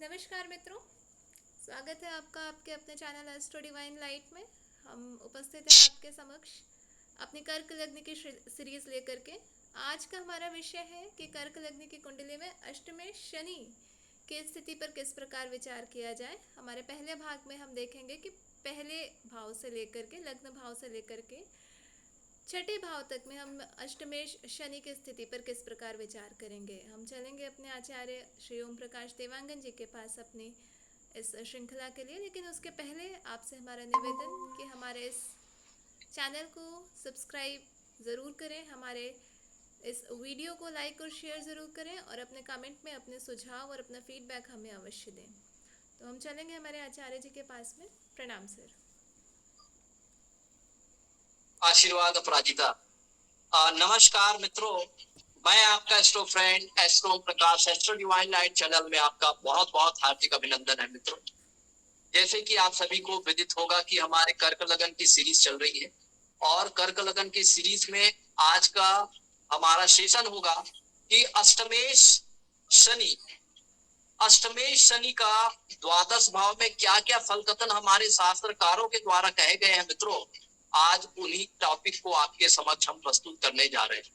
नमस्कार मित्रों, स्वागत है आपका आपके अपने चैनल एस्ट्रो डिवाइन लाइट में। हम उपस्थित हैं आपके समक्ष अपनी कर्क लग्न की सीरीज लेकर के। आज का हमारा विषय है कि कर्क लग्न की कुंडली में अष्टमेश शनि की स्थिति पर किस प्रकार विचार किया जाए। हमारे पहले भाग में हम देखेंगे कि पहले भाव से लेकर के लग्न भाव से लेकर के छठे भाव तक में हम अष्टमेश शनि की स्थिति पर किस प्रकार विचार करेंगे। हम चलेंगे अपने आचार्य श्री ओम प्रकाश देवांगन जी के पास अपनी इस श्रृंखला के लिए, लेकिन उसके पहले आपसे हमारा निवेदन कि हमारे इस चैनल को सब्सक्राइब ज़रूर करें, हमारे इस वीडियो को लाइक और शेयर ज़रूर करें और अपने कमेंट में अपने सुझाव और अपना फीडबैक हमें अवश्य दें। तो हम चलेंगे हमारे आचार्य जी के पास में। प्रणाम सर। आशीर्वाद अपराजिता। नमस्कार मित्रों, मैं आपका एस्ट्रो फ्रेंड एस्ट्रो प्रकाश एस्ट्रो डिवाइन लाइट चैनल में आपका बहुत बहुत हार्दिक अभिनंदन है मित्रों। जैसे कि आप सभी को विदित होगा कि हमारे कर्क लगन की सीरीज चल रही है और कर्क लगन की सीरीज में आज का हमारा सेशन होगा कि अष्टमेश शनि का द्वादश भाव में क्या क्या फल कथन हमारे शास्त्रकारों के द्वारा कहे गए हैं मित्रों। आज उन्हीं टॉपिक को आपके समक्ष हम प्रस्तुत करने जा रहे हैं।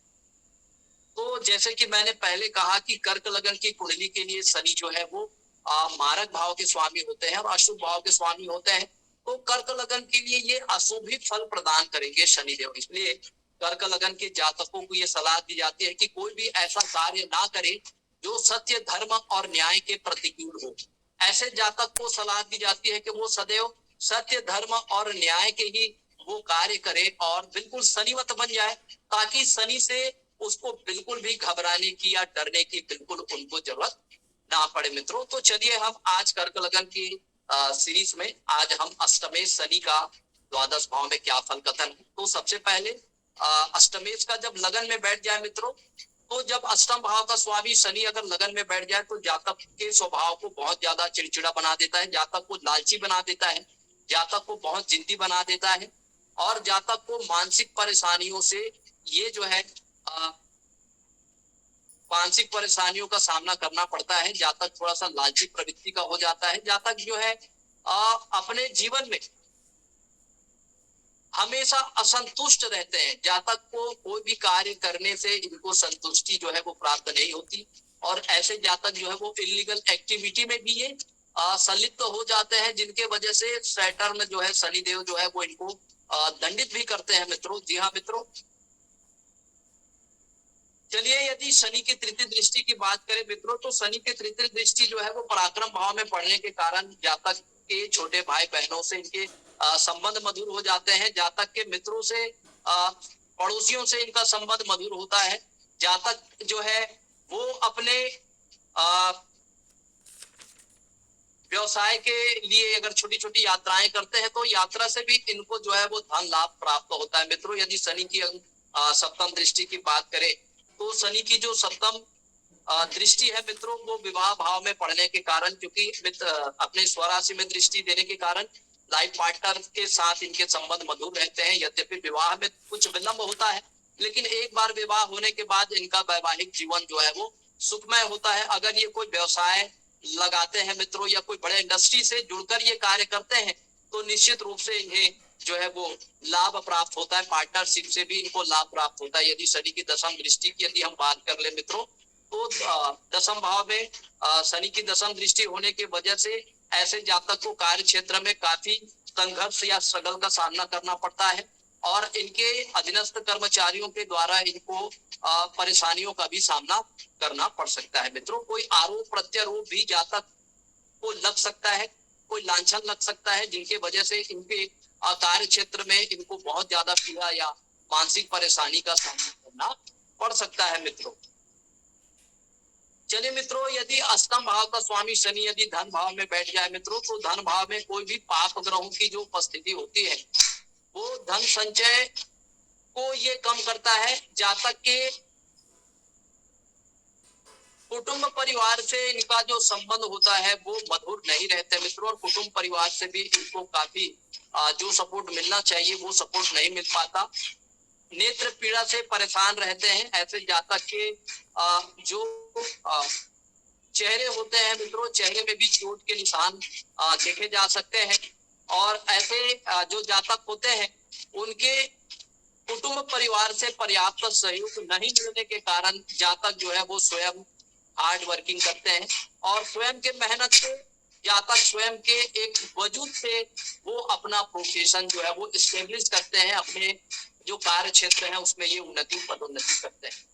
तो जैसे कि मैंने पहले कहा कि कर्क लगन की कुंडली के लिए शनि जो है वो मारक भाव के स्वामी होते हैं और अशुभ भाव के स्वामी होते हैं। तो कर्क लगन के लिए ये अशुभ ही फल प्रदान करेंगे शनिदेव। इसलिए कर्क लगन के जातकों को ये सलाह दी जाती है कि कोई भी ऐसा कार्य ना करे जो सत्य धर्म और न्याय के प्रतिकूल हो। ऐसे जातक को सलाह दी जाती है कि वो सदैव सत्य धर्म और न्याय के ही वो कार्य करे और बिल्कुल शनिवत बन जाए, ताकि शनि से उसको बिल्कुल भी घबराने की या डरने की बिल्कुल उनको जरूरत ना पड़े मित्रों। तो चलिए हम आज कर्क लगन की सीरीज में आज हम अष्टमेश शनि का द्वादश भाव में क्या फल कथन है। तो सबसे पहले अष्टमेश का जब लगन में बैठ जाए मित्रों, तो जब अष्टम भाव का स्वामी शनि अगर लगन में बैठ जाए तो जातक के स्वभाव को बहुत ज्यादा चिड़चिड़ा बना देता है, जातक को लालची बना देता है, जातक को बहुत जिद्दी बना देता है और जातक को मानसिक परेशानियों से ये जो है मानसिक परेशानियों का सामना करना पड़ता है। जातक थोड़ा सा लालची प्रवृत्ति का हो जाता है। जातक जो है अपने जीवन में हमेशा असंतुष्ट रहते हैं। जातक को कोई भी कार्य करने से इनको संतुष्टि जो है वो प्राप्त नहीं होती और ऐसे जातक जो है वो इलीगल एक्टिविटी में भी ये संलिप्त हो जाते हैं, जिनके वजह से सैटर्न जो है शनिदेव जो है वो इनको दंडित भी करते हैं मित्रों। जी हाँ मित्रों, चलिए यदि शनि की तृतीय दृष्टि की बात करें मित्रों, तो शनि की तृतीय दृष्टि जो है वो पराक्रम भाव में पड़ने के कारण जातक के छोटे भाई बहनों से इनके संबंध मधुर हो जाते हैं। जातक के मित्रों से पड़ोसियों से इनका संबंध मधुर होता है। जातक जो है वो अपने व्यवसाय के लिए अगर छोटी छोटी यात्राएं करते हैं तो यात्रा से भी इनको जो है वो धन लाभ प्राप्त होता है मित्रों। यदि शनि की सप्तम दृष्टि की बात करें तो शनि की जो सप्तम दृष्टि है मित्रों वो विवाह भाव में पड़ने के कारण, क्योंकि अपने स्वराशि में दृष्टि देने के कारण लाइफ पार्टनर के साथ इनके संबंध मधुर रहते हैं। यद्यपि विवाह में कुछ विलंब होता है, लेकिन एक बार विवाह होने के बाद इनका वैवाहिक जीवन जो है वो सुखमय होता है। अगर ये कोई व्यवसाय लगाते हैं मित्रों या कोई बड़े इंडस्ट्री से जुड़कर ये कार्य करते हैं तो निश्चित रूप से इन्हें जो है वो लाभ प्राप्त होता है। पार्टनरशिप से भी इनको लाभ प्राप्त होता है। यदि शनि की दशम दृष्टि की यदि हम बात कर ले मित्रों, तो दशम भाव में शनि की दशम दृष्टि होने की वजह से ऐसे जातक को कार्य क्षेत्र में काफी संघर्ष या स्ट्रगल का सामना करना पड़ता है और इनके अधीनस्थ कर्मचारियों के द्वारा इनको परेशानियों का भी सामना करना पड़ सकता है मित्रों। कोई आरोप प्रत्यारोप भी जातक को लग सकता है, कोई लांछन लग सकता है, जिनके वजह से इनके कार्य क्षेत्र में इनको बहुत ज्यादा पीड़ा या मानसिक परेशानी का सामना करना पड़ सकता है मित्रों। चलिए मित्रों, यदि अष्टम भाव का स्वामी शनि यदि धन भाव में बैठ जाए मित्रों, तो धन भाव में कोई भी पाप ग्रहों की जो उपस्थिति होती है वो धन संचय को ये कम करता है। जातक के कुटुंब परिवार से इनका जो संबंध होता है वो मधुर नहीं रहते मित्रों और कुटुंब परिवार से भी इनको काफी जो सपोर्ट मिलना चाहिए वो सपोर्ट नहीं मिल पाता। नेत्र पीड़ा से परेशान रहते हैं। ऐसे जातक के जो चेहरे होते हैं मित्रों, चेहरे में भी चोट के निशान देखे जा सकते हैं। और ऐसे जो जातक होते हैं उनके कुटुंब परिवार से पर्याप्त सहयोग नहीं मिलने के कारण जातक जो है वो स्वयं हार्ड वर्किंग करते हैं और स्वयं के मेहनत से जातक स्वयं के एक वजूद से वो अपना प्रोफेशन जो है वो इस्टेब्लिश करते हैं, अपने जो कार्य क्षेत्र है उसमें ये उन्नति पदोन्नति करते हैं।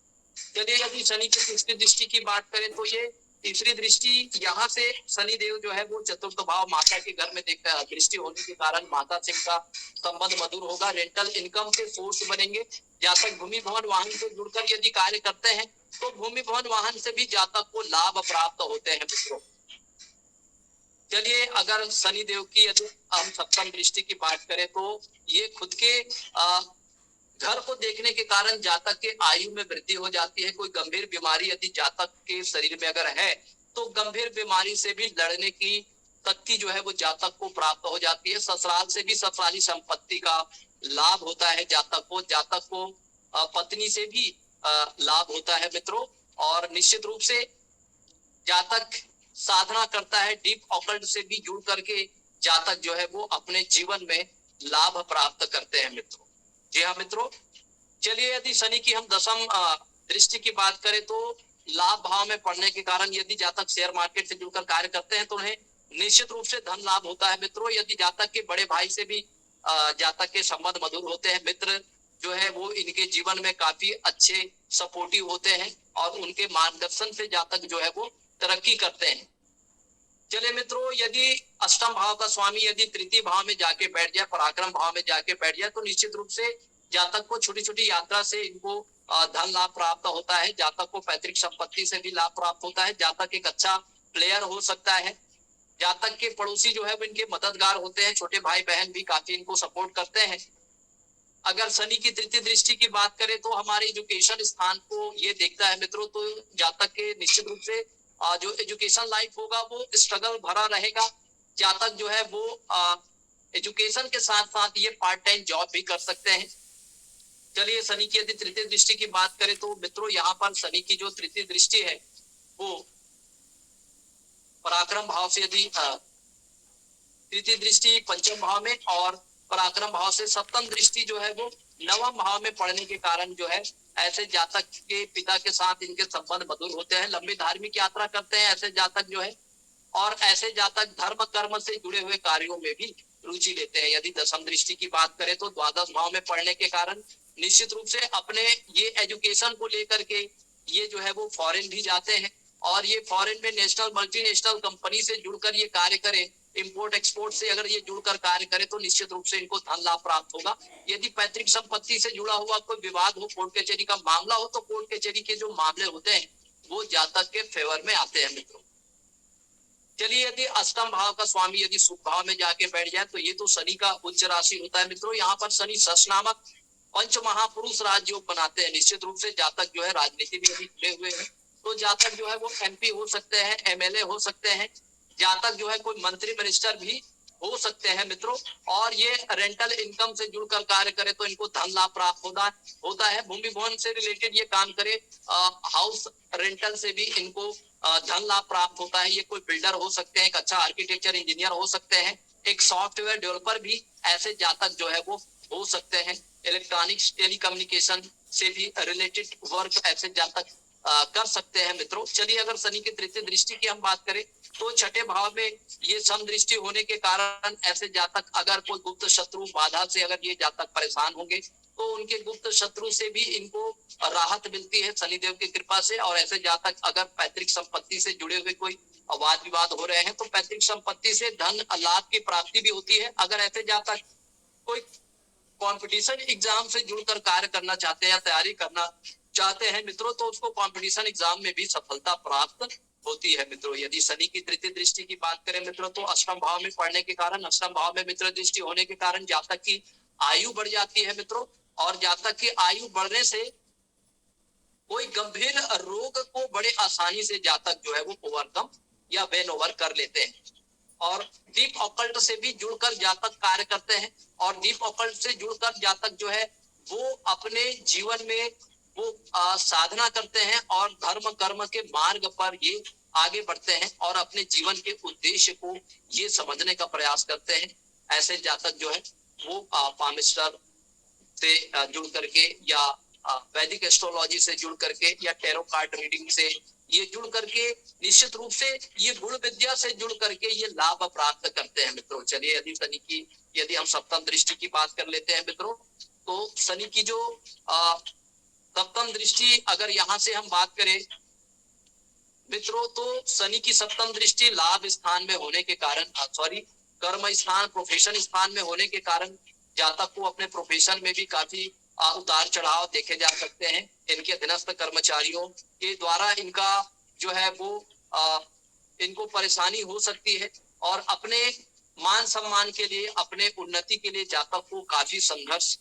चलिए यदि शनि की तीसरी दृष्टि की बात करें तो ये तीसरी दृष्टि यहाँ से शनि देव जो है वो चतुर्थ भाव माता के घर में देखकर दृष्टि होने के कारण माता से का संबंध मधुर होगा, रेंटल इनकम के सोर्स बनेंगे। जातक भूमि भवन वाहन से जुड़कर यदि कार्य करते हैं तो भूमि भवन वाहन से भी जातक को लाभ प्राप्त होते हैं मित्रों। चलिए अगर शनि देव की यदि हम सप्तम दृष्टि की बात करें तो ये खुद के घर को देखने के कारण जातक के आयु में वृद्धि हो जाती है। कोई गंभीर बीमारी यदि जातक के शरीर में अगर है तो गंभीर बीमारी से भी लड़ने की शक्ति जो है वो जातक को प्राप्त हो जाती है। ससुराल से भी ससुराली संपत्ति का लाभ होता है जातक को। जातक को पत्नी से भी लाभ होता है मित्रों। और निश्चित रूप से जातक साधना करता है, डीप ऑकल्ट से भी जुड़ करके जातक जो है वो अपने जीवन में लाभ प्राप्त करते हैं मित्रों। जी हाँ मित्रों, चलिए यदि शनि की हम दसम दृष्टि की बात करें तो लाभ भाव में पड़ने के कारण यदि जातक शेयर मार्केट से जुड़कर कार्य करते हैं तो उन्हें निश्चित रूप से धन लाभ होता है मित्रों। यदि जातक के बड़े भाई से भी जातक के संबंध मधुर होते हैं, मित्र जो है वो इनके जीवन में काफी अच्छे सपोर्टिव होते हैं और उनके मार्गदर्शन से जातक जो है वो तरक्की करते हैं। चले मित्रों, यदि अष्टम भाव का स्वामी यदि तृतीय भाव में जाके बैठ जाए, पराक्रम भाव में जाके बैठ जाए तो निश्चित रूप से जातक को छोटी छोटी यात्रा से इनको धन लाभ प्राप्त होता है। जातक को पैतृक संपत्ति से भी लाभ प्राप्त होता है। जातक एक अच्छा प्लेयर हो सकता है। जातक के पड़ोसी जो है वो इनके मददगार होते हैं। छोटे भाई बहन भी काफी इनको सपोर्ट करते हैं। अगर शनि की तृतीय दृष्टि की बात करें तो हमारे एजुकेशन स्थान को ये देखता है मित्रों। तो जातक के निश्चित रूप से जो एजुकेशन लाइफ होगा वो स्ट्रगल भरा रहेगा। जातक जो है वो एजुकेशन के साथ साथ ये पार्ट टाइम जॉब भी कर सकते हैं। चलिए शनि की यदि तृतीय दृष्टि की बात करें तो मित्रों यहाँ पर शनि की जो तृतीय दृष्टि है वो पराक्रम भाव से यदि तृतीय दृष्टि पंचम भाव में और पराक्रम भाव से सप्तम दृष्टि जो है वो नवम भाव में पड़ने के कारण जो है ऐसे जातक के पिता के साथ इनके संबंध मधुर होते हैं। लंबी धार्मिक यात्रा करते हैं ऐसे जातक जो है। और ऐसे जातक धर्म कर्म से जुड़े हुए कार्यों में भी रुचि लेते हैं। यदि दसम दृष्टि की बात करें तो द्वादश भाव में पड़ने के कारण निश्चित रूप से अपने ये एजुकेशन को लेकर के ये जो है वो फॉरेन भी जाते हैं और ये फॉरेन में नेशनल मल्टीनेशनल कंपनी से जुड़कर ये कार्य करें, इंपोर्ट एक्सपोर्ट से अगर ये जुड़कर कार्य करे तो निश्चित रूप से इनको धन लाभ प्राप्त होगा। यदि पैतृक संपत्ति से जुड़ा हुआ कोई विवाद हो, कोर्ट कचहरी का मामला हो तो कोर्ट कचहरी के जो मामले होते हैं वो जातक के फेवर में आते हैं मित्रों। चलिए यदि अष्टम भाव का स्वामी यदि शुभ भाव में जाके बैठ जाए तो ये तो शनि का उच्च राशि होता है मित्रों। यहाँ पर शनि शश नामक पंच महापुरुष राजयोग बनाते हैं। निश्चित रूप से जातक जो है राजनीति में भी जुड़े हुए हैं तो जातक जो है वो एमपी हो सकते हैं, एमएलए हो सकते हैं। जातक जो है कोई मंत्री मिनिस्टर भी हो सकते हैं मित्रों। और ये रेंटल इनकम से जुड़कर कार्य करे तो इनको धन लाभ प्राप्त होता है। भूमि भवन से रिलेटेड ये काम करे, हाउस रेंटल से भी इनको धन लाभ प्राप्त होता है। ये कोई बिल्डर हो सकते हैं, एक अच्छा आर्किटेक्चर इंजीनियर हो सकते हैं, एक सॉफ्टवेयर डेवलपर भी ऐसे जातक जो है वो हो सकते हैं। इलेक्ट्रॉनिक्स टेलीकम्युनिकेशन से भी रिलेटेड वर्क ऐसे जातक कर सकते हैं मित्रों। चलिए अगर शनि की तृतीय दृष्टि की हम बात करें तो छठे भाव में ये सम दृष्टि होने के कारण ऐसे जातक अगर कोई गुप्त शत्रु बाधा से अगर ये जातक परेशान होंगे तो उनके गुप्त शत्रु से भी इनको राहत मिलती है शनिदेव की कृपा से। और ऐसे जातक अगर पैतृक संपत्ति से जुड़े हुए कोई वाद विवाद हो रहे हैं तो पैतृक संपत्ति से धन लाभ की प्राप्ति भी होती है। अगर ऐसे जातक कोई कंपटीशन एग्जाम से जुड़कर कार्य करना चाहते हैं या तैयारी करना चाहते हैं मित्रों तो उसको कंपटीशन एग्जाम में भी सफलता प्राप्त होती है मित्रों। यदि शनि की तृतीय दृष्टि की बात करें मित्रों तो अष्टम भाव में पड़ने के कारण, अष्टम भाव में मित्र दृष्टि होने के कारण जातक की आयु बढ़ जाती है मित्रों। और जातक की आयु बढ़ने से कोई गंभीर रोग को बड़े आसानी से जातक जो है वो ओवरकम या वेन ओवर कर लेते हैं। और डीप ऑकल्ट से भी जुड़कर जातक कार्य करते हैं और डीप ऑकल्ट से जुड़कर जातक जो है वो अपने जीवन में वो साधना करते हैं और धर्म कर्म के मार्ग पर ये आगे बढ़ते हैं और अपने जीवन के उद्देश्य को ये समझने का प्रयास करते हैं। ऐसे जातक जो है वो पामिस्टर से जुड़ करके या वैदिक एस्ट्रोलॉजी से जुड़ करके या टैरो कार्ड रीडिंग से ये जुड़ करके निश्चित रूप से ये गुण विद्या से जुड़ करके ये लाभ प्राप्त करते हैं मित्रों। चलिए यदि हम सप्तम दृष्टि की बात कर लेते हैं मित्रों, तो शनि की जो सप्तम दृष्टि अगर यहाँ से हम बात करें मित्रों, तो शनि की सप्तम दृष्टि लाभ स्थान में होने के कारण कर्म स्थान प्रोफेशन स्थान में होने के कारण जातक को अपने प्रोफेशन में भी काफी उतार चढ़ाव देखे जा सकते हैं। इनके अधीनस्थ कर्मचारियों के द्वारा इनका जो है वो इनको परेशानी हो सकती है और अपने मान सम्मान के लिए अपने उन्नति के लिए जातक को काफी संघर्ष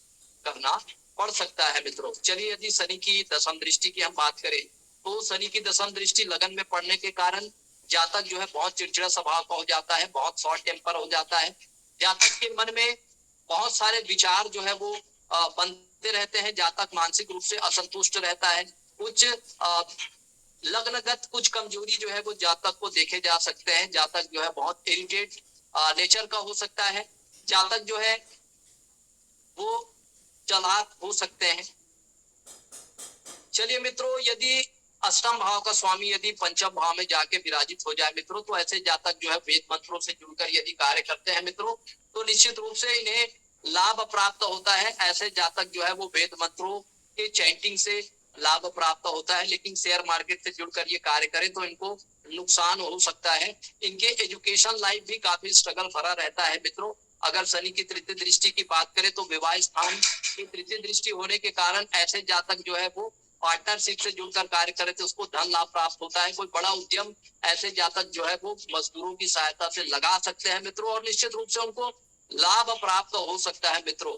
करना पड़ सकता है मित्रों। चलिए यदि शनि की दशम दृष्टि की हम बात करें, तो शनि की दशम दृष्टि लगन में पड़ने के कारण जातक जो है बहुत चिड़चिड़ा स्वभाव का हो जाता है, बहुत शॉर्ट टेम्पर हो जाता है। जातक के मन में बहुत सारे विचार जो है वो बनते रहते हैं। जातक मानसिक रूप से असंतुष्ट रहता है। कुछ लग्नगत कुछ कमजोरी जो है वो जातक को देखे जा सकते हैं। जातक जो है बहुत इरिटेट नेचर का हो सकता है। जातक जो है वो चालाक हो सकते हैं। चलिए मित्रों, यदि अष्टम भाव का स्वामी यदि पंचम भाव में जाके विराजित हो जाए मित्रों, तो ऐसे जातक जो है वेद मंत्रों से जुड़कर यदि कार्य करते हैं मित्रों, तो निश्चित रूप से इन्हें लाभ प्राप्त होता है। ऐसे जातक जो है वो वेद मंत्रों के चैंटिंग से लाभ प्राप्त होता है, लेकिन शेयर मार्केट से जुड़कर ये कार्य करें तो इनको नुकसान हो सकता है। इनके एजुकेशन लाइफ भी काफी स्ट्रगल भरा रहता है मित्रों। अगर शनि की तृतीय दृष्टि की बात करें तो विवाह स्थान की तृतीय दृष्टि होने के कारण ऐसे जातक जो है वो पार्टनरशिप से जुड़कर कार्य करे तो उसको धन लाभ प्राप्त होता है। कोई बड़ा उद्यम ऐसे जातक जो है वो मजदूरों की सहायता से लगा सकते हैं मित्रों और निश्चित रूप से उनको लाभ प्राप्त हो सकता है मित्रों।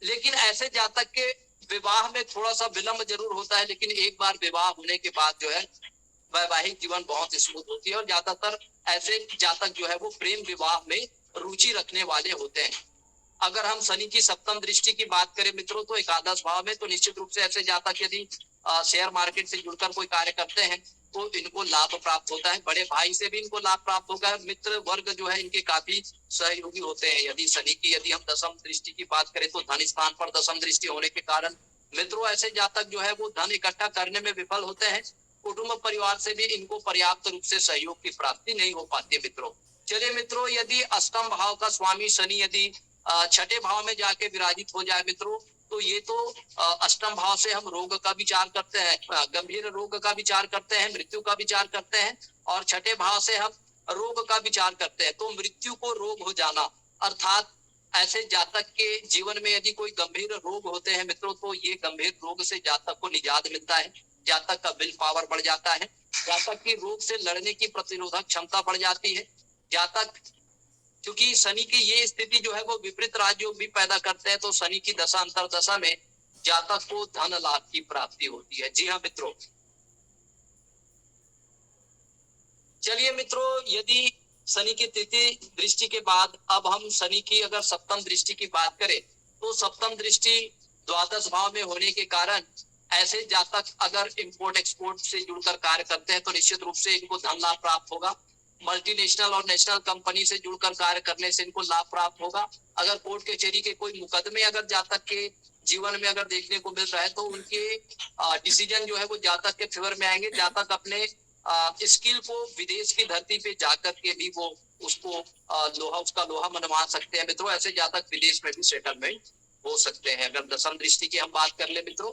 लेकिन ऐसे जातक के विवाह में थोड़ा सा विलंब जरूर होता है, लेकिन एक बार विवाह होने के बाद जो है वैवाहिक जीवन बहुत स्मूथ होती है और ज्यादातर ऐसे जातक जो है वो प्रेम विवाह में रुचि रखने वाले होते हैं। अगर हम शनि की सप्तम दृष्टि की बात करें मित्रों, तो एकादश भाव में, तो निश्चित रूप से ऐसे जातक यदि शेयर मार्केट से जुड़कर कोई कार्य करते हैं तो इनको लाभ प्राप्त होता है। बड़े भाई से भी इनको लाभ प्राप्त होगा। मित्र वर्ग जो है इनके काफी सहयोगी होते हैं। यदि हम दशम दृष्टि की बात करें तो धन स्थान पर दशम दृष्टि होने के कारण मित्रों ऐसे जातक जो है वो धन इकट्ठा करने में विफल होते हैं। कुटुंब परिवार से भी इनको पर्याप्त रूप से सहयोग की प्राप्ति नहीं हो पाती है मित्रों। चलिए मित्रों, यदि अष्टम भाव का स्वामी शनि यदि छठे भाव में जाके विराजित हो जाए मित्रों, तो ये तो अष्टम भाव से हम रोग का विचार करते हैं, गंभीर रोग का विचार करते हैं, मृत्यु का विचार करते हैं, और छठे भाव से हम रोग का विचार करते हैं। तो मृत्यु को रोग हो जाना अर्थात ऐसे जातक के जीवन में यदि कोई गंभीर रोग होते हैं मित्रों, तो ये गंभीर रोग से जातक को निजात मिलता है। जातक का विल पावर बढ़ जाता है। जातक की रोग से लड़ने की प्रतिरोधक क्षमता बढ़ जाती है। जातक, क्योंकि शनि की ये स्थिति जो है वो विपरीत राजयोग भी पैदा करते हैं, तो शनि की दशा अंतरदशा में जातक को धन लाभ की प्राप्ति होती है। जी हाँ मित्रों। चलिए मित्रों, यदि शनि की तृतीय दृष्टि के बाद अब हम शनि की अगर सप्तम दृष्टि की बात करें, तो सप्तम दृष्टि द्वादश भाव में होने के कारण ऐसे जातक अगर इंपोर्ट एक्सपोर्ट से जुड़कर कार्य करते हैं तो निश्चित रूप से इनको धन लाभ प्राप्त होगा। मल्टीनेशनल और नेशनल कंपनी से जुड़कर कार्य करने से इनको लाभ प्राप्त होगा। अगर कोर्ट कचहरी के कोई मुकदमे अगर जातक के जीवन में अगर देखने को मिल रहा है तो उनके डिसीजन जो है वो जातक के फेवर में आएंगे। जातक अपने स्किल को विदेश की धरती पे जाकर के भी वो उसको उसका लोहा मनवा सकते हैं मित्रों। ऐसे जातक विदेश में भी सेटलमेंट हो सकते हैं। अगर दशम दृष्टि की हम बात कर ले मित्रों,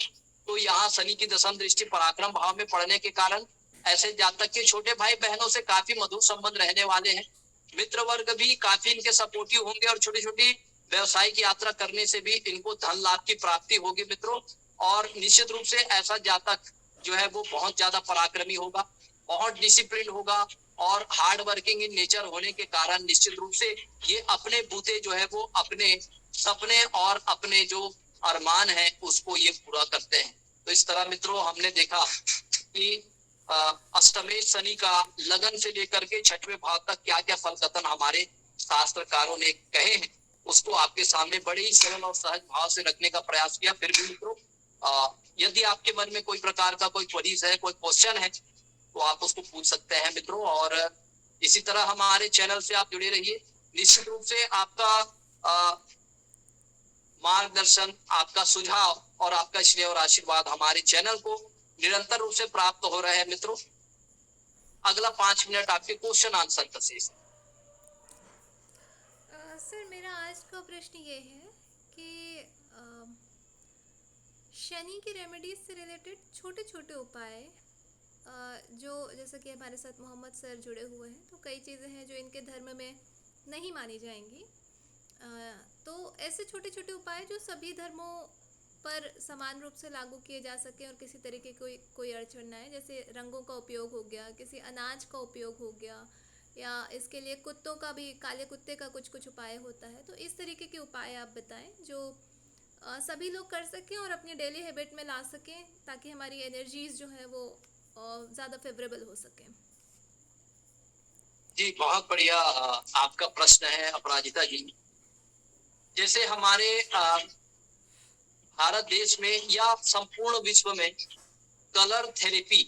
तो यहाँ शनि की दशम दृष्टि पराक्रम भाव में पड़ने के कारण ऐसे जातक के छोटे भाई बहनों से काफी मधुर संबंध रहने वाले हैं। मित्र वर्ग भी काफी इनके सपोर्टिव होंगे और छोटी छोटी व्यवसायिक यात्रा करने से भी इनको धन लाभ की प्राप्ति होगी मित्रों। और निश्चित रूप से ऐसा जातक जो है वो बहुत ज्यादा पराक्रमी होगा, बहुत डिसिप्लिन होगा और हार्ड वर्किंग इन नेचर होने के कारण निश्चित रूप से ये अपने बूते जो है वो अपने सपने और अपने जो अरमान है उसको ये पूरा करते हैं। तो इस तरह मित्रों हमने देखा कि अष्टमेश शनि का लगन से लेकर के छठवें भाव तक क्या क्या फल कथन हमारे शास्त्रकारों ने कहे हैं, उसको आपके सामने बड़े ही सरल और सहज भाव से रखने का प्रयास किया। फिर भी मित्रों यदि आपके मन में कोई प्रकार का कोई क्वेरीज है, कोई क्वेश्चन है, तो आप उसको पूछ सकते हैं मित्रों। और इसी तरह हमारे चैनल से आप जुड़े रहिए। निश्चित रूप से आपका मार्गदर्शन, आपका सुझाव और आपका स्नेह और आशीर्वाद हमारे चैनल को निरंतर रूप से प्राप्त हो रहे हैं मित्रों। अगला 5 मिनट आपके क्वेश्चन आंसर का शेष है। सर, मेरा आज का प्रश्न ये है कि शनि की रेमेडीज से रिलेटेड छोटे छोटे उपाय, जो जैसा कि हमारे साथ मोहम्मद सर जुड़े हुए हैं, तो कई चीज़ें हैं जो इनके धर्म में नहीं मानी जाएंगी। तो ऐसे छोटे छोटे उपाय जो सभी धर्मों पर समान रूप से लागू किए जा सके और किसी तरीके कोई अड़चन ना आए, जैसे रंगों का उपयोग हो गया, किसी अनाज का उपयोग हो गया, या इसके लिए कुत्तों का भी, काले कुत्ते का कुछ कुछ उपाय होता है। तो इस तरीके के उपाय आप बताएं जो सभी लोग कर सकें और अपनी डेली हैबिट में ला सकें, ताकि हमारी एनर्जीज जो है वो ज़्यादा फेवरेबल हो सकें। जी, बहुत बढ़िया आपका प्रश्न है अपराजिता जी। जैसे हमारे भारत देश में या संपूर्ण विश्व में कलर थेरेपी,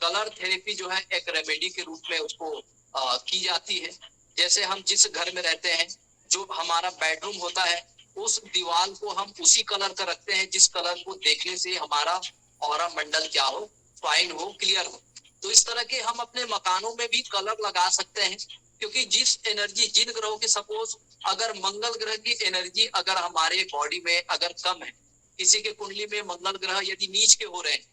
कलर थेरेपी जो है एक रेमेडी के रूप में उसको की जाती है। जैसे हम जिस घर में रहते हैं, जो हमारा बेडरूम होता है, उस दीवार को हम उसी कलर का रखते हैं जिस कलर को देखने से हमारा ऑरा मंडल क्या हो, फाइन हो, क्लियर हो। तो इस तरह के हम अपने मकानों में भी कलर लगा सकते हैं, क्योंकि जिस एनर्जी, जिन ग्रहों की, सपोज अगर मंगल ग्रह की एनर्जी अगर हमारे बॉडी में अगर कम है, किसी के कुंडली में मंगल ग्रह यदि नीच के हो रहे हैं,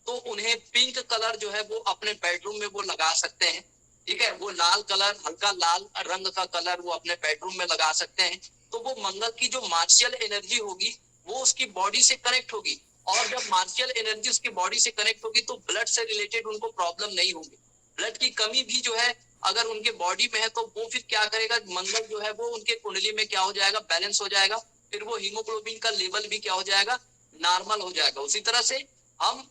तो उन्हें पिंक कलर जो है वो अपने बेडरूम में वो लगा सकते हैं। ठीक है, वो लाल कलर, हल्का लाल रंग का कलर वो अपने बेडरूम में लगा सकते हैं। तो वो मंगल की जो मार्शियल एनर्जी होगी वो उसकी बॉडी से कनेक्ट होगी, और जब मार्शियल एनर्जी उसकी बॉडी से कनेक्ट होगी तो ब्लड से रिलेटेड उनको प्रॉब्लम नहीं होगी। ब्लड की कमी भी जो है अगर उनके बॉडी में है, तो वो फिर क्या करेगा, मंगल जो है वो उनके कुंडली में क्या हो जाएगा, बैलेंस हो जाएगा। फिर वो हीमोग्लोबिन का लेवल भी क्या हो जाएगा, नॉर्मल हो जाएगा। उसी तरह से हम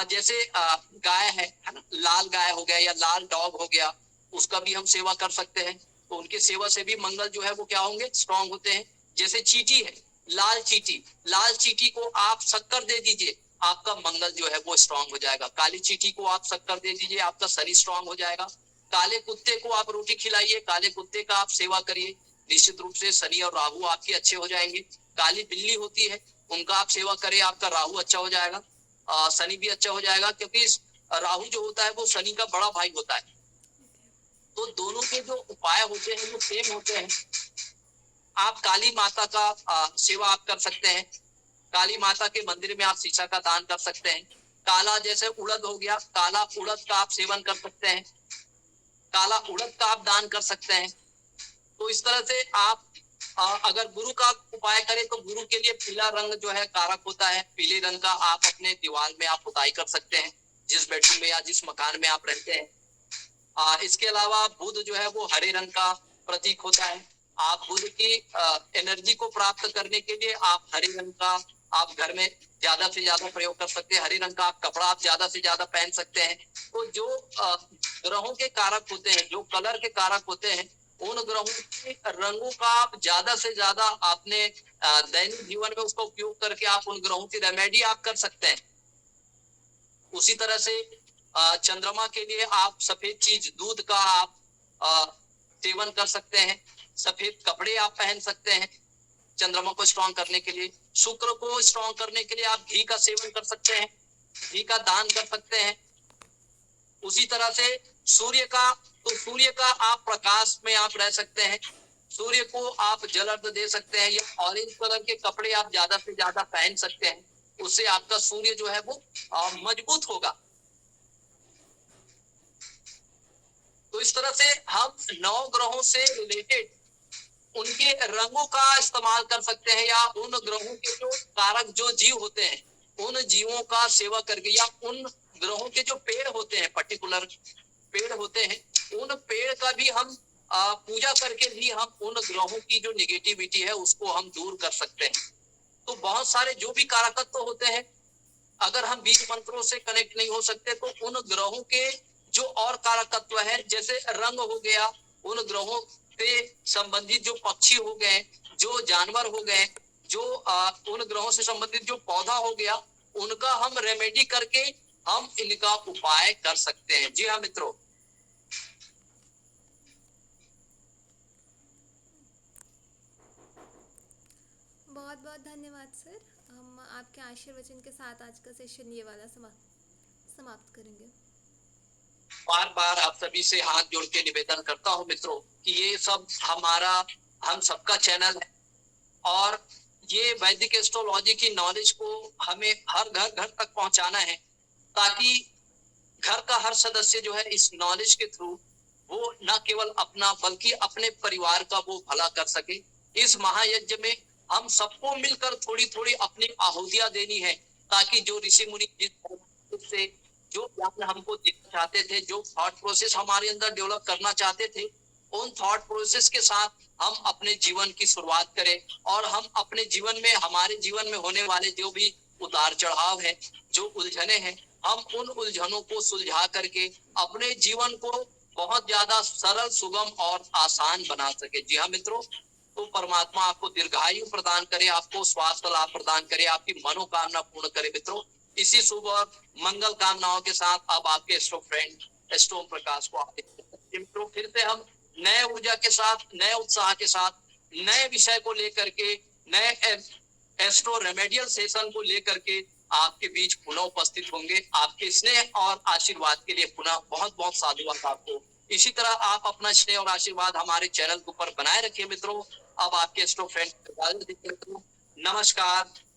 जैसे गाय है ना, लाल गाय हो गया या लाल डॉग हो गया, उसका भी हम सेवा कर सकते हैं। तो उनके सेवा से भी मंगल जो है वो क्या होंगे, स्ट्रांग होते हैं। जैसे चींटी है, लाल चींटी, लाल चींटी को आप शक्कर दे दीजिए, आपका मंगल जो है वो स्ट्रांग हो जाएगा। काली चींटी को आप शक्कर दे दीजिए, आपका शनि स्ट्रांग हो जाएगा। काले कुत्ते को आप रोटी खिलाइए, काले कुत्ते का आप सेवा करिए, निश्चित रूप से शनि और राहु आपके अच्छे हो जाएंगे। काली बिल्ली होती है, उनका आप सेवा करें, आपका राहु अच्छा हो जाएगा, शनि भी अच्छा हो जाएगा, क्योंकि राहु जो होता है वो शनि का बड़ा भाई होता है। तो दोनों के जो उपाय होते हैं वो सेम होते हैं। आप काली माता का सेवा आप कर सकते हैं। काली माता के मंदिर में आप शीशा का दान कर सकते हैं। काला जैसे उड़द हो गया, काला उड़द का आप सेवन कर सकते हैं, काला उड़द का आप दान कर सकते हैं। तो इस तरह से आप अगर गुरु का उपाय करें तो गुरु के लिए पीला रंग जो है कारक होता है, पीले रंग का आप अपने दीवार में आप पुताई कर सकते हैं, जिस बेडरूम में या जिस मकान में आप रहते हैं। इसके अलावा बुध जो है वो हरे रंग का प्रतीक होता है। आप बुध की एनर्जी को प्राप्त करने के लिए आप हरे रंग का आप घर में ज्यादा से ज्यादा प्रयोग कर सकते हैं। हरे रंग का आप कपड़ा आप ज्यादा से ज्यादा पहन सकते हैं। तो जो ग्रहों के कारक होते हैं, जो कलर के कारक होते हैं, उन ग्रहों के रंगों का आप ज्यादा से ज्यादा अपने दैनिक जीवन में उसका उपयोग करके आप उन ग्रहों की रेमेडी आप कर सकते हैं। उसी तरह से चंद्रमा के लिए आप सफेद चीज, दूध का आप सेवन कर सकते हैं। सफेद कपड़े आप पहन सकते हैं चंद्रमा को स्ट्रॉन्ग करने के लिए। शुक्र को स्ट्रॉन्ग करने के लिए आप घी का सेवन कर सकते हैं, घी का दान कर सकते हैं। उसी तरह से सूर्य का, तो सूर्य का आप प्रकाश में आप रह सकते हैं, सूर्य को आप जल अर्घ दे सकते हैं, या ऑरेंज कलर के कपड़े आप ज्यादा से ज्यादा पहन सकते हैं। उससे आपका सूर्य जो है वो मजबूत होगा। तो इस तरह से हम 9 ग्रहों से रिलेटेड उनके रंगों का इस्तेमाल कर सकते हैं, या उन ग्रहों के जो कारक जो जीव होते हैं उन जीवों का सेवा करके, या उन ग्रहों के जो पेड़ होते हैं, पर्टिकुलर पेड़ होते हैं, उन पेड़ का भी हम पूजा करके भी हम उन ग्रहों की जो निगेटिविटी है उसको हम दूर कर सकते हैं। तो बहुत सारे जो भी कारकत्व होते हैं, अगर हम बीज मंत्रों से कनेक्ट नहीं हो सकते तो उन ग्रहों के जो और कारक तत्व है, जैसे रंग हो गया, उन ग्रहों से संबंधित जो पक्षी हो गए, जो जानवर हो गए, जो उन ग्रहों से संबंधित जो पौधा हो गया, उनका हम रेमेडी करके हम इनका उपाय कर सकते हैं। जी हाँ मित्रों। बहुत बहुत धन्यवाद सर। हम आपके आशीर्वचन के साथ आज का सेशन ये वाला समाप्त करेंगे। बार बार आप सभी से हाथ जोड़ के निवेदन करता हूं मित्रों कि ये सब हम सबका चैनल है और ये वैदिक एस्ट्रोलॉजी की नॉलेज को हमें हर घर घर तक पहुंचाना है, ताकि घर का हर सदस्य जो है इस नॉलेज के थ्रू वो न केवल अपना बल्कि अपने परिवार का वो भला कर सके। इस महायज्ञ में हम सबको मिलकर थोड़ी थोड़ी अपनी आहुतियां देनी है, ताकि जो ऋषि मुनि से जो ज्ञान हमको देना चाहते थे, जो थॉट प्रोसेस हमारे अंदर डेवलप करना चाहते थे, उन थॉट प्रोसेस के साथ हम अपने जीवन की शुरुआत करें और हम अपने जीवन में हमारे जीवन में होने वाले जो भी उतार चढ़ाव है, जो उलझने हैं, हम उन उलझनों को सुलझा करके अपने जीवन को बहुत ज्यादा सरल, सुगम और आसान बना सके। जी हाँ मित्रों, तो परमात्मा आपको दीर्घायु प्रदान करे, आपको स्वास्थ्य लाभ प्रदान करे, आपकी मनोकामना पूर्ण करे मित्रों। इसी शुभ और मंगल कामनाओं के साथ अब आपके एस्ट्रो फ्रेंड एस्ट्रो प्रकाश को आते मित्रों फिर से हम नए ऊर्जा के साथ, नए उत्साह के साथ, नए विषय को लेकर के, नए एस्ट्रो रेमेडियल सेशन को लेकर के आपके बीच पुनः उपस्थित होंगे। आपके स्नेह और आशीर्वाद के लिए पुनः बहुत बहुत साधुवाद आपको। इसी तरह आप अपना स्नेह और आशीर्वाद हमारे चैनल के ऊपर बनाए रखिए मित्रों। अब आपके एस्ट्रो फ्रेंड नमस्कार।